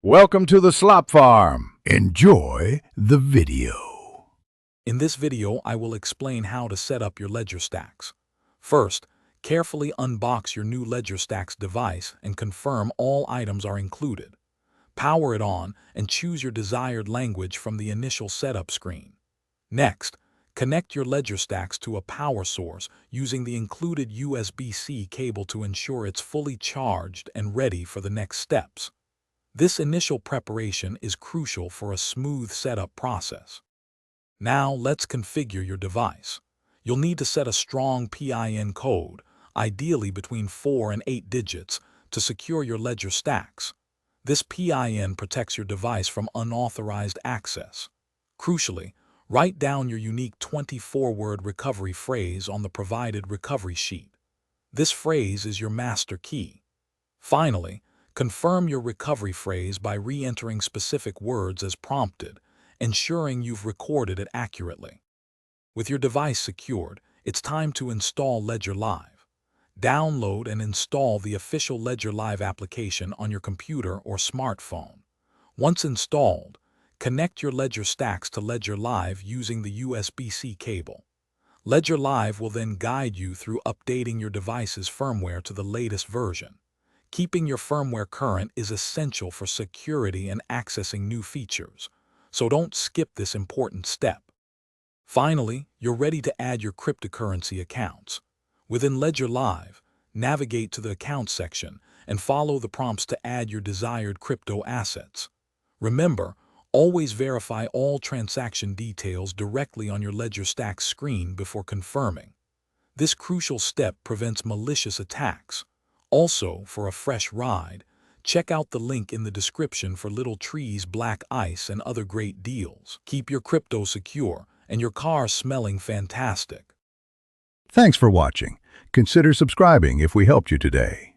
Welcome to the Slop Farm. Enjoy the video. In this video, I will explain how to set up your Ledger Stax. First, carefully unbox your new Ledger Stax device and confirm all items are included. Power it on and choose your desired language from the initial setup screen. Next, connect your Ledger Stax to a power source using the included USB-C cable to ensure it's fully charged and ready for the next steps. This initial preparation is crucial for a smooth setup process. Now let's configure your device. You'll need to set a strong PIN code, ideally between 4 and 8 digits, to secure your Ledger Stax. This PIN protects your device from unauthorized access. Crucially, write down your unique 24-word recovery phrase on the provided recovery sheet. This phrase is your master key. Finally, confirm your recovery phrase by re-entering specific words as prompted, ensuring you've recorded it accurately. With your device secured, it's time to install Ledger Live. Download and install the official Ledger Live application on your computer or smartphone. Once installed, connect your Ledger Stax to Ledger Live using the USB-C cable. Ledger Live will then guide you through updating your device's firmware to the latest version. Keeping your firmware current is essential for security and accessing new features, so don't skip this important step. Finally, you're ready to add your cryptocurrency accounts. Within Ledger Live, navigate to the Accounts section and follow the prompts to add your desired crypto assets. Remember, always verify all transaction details directly on your Ledger Stax screen before confirming. This crucial step prevents malicious attacks. Also, for a fresh ride, check out the link in the description for Little Trees Black Ice and other great deals. Keep your crypto secure and your car smelling fantastic. Thanks for watching. Consider subscribing if we helped you today.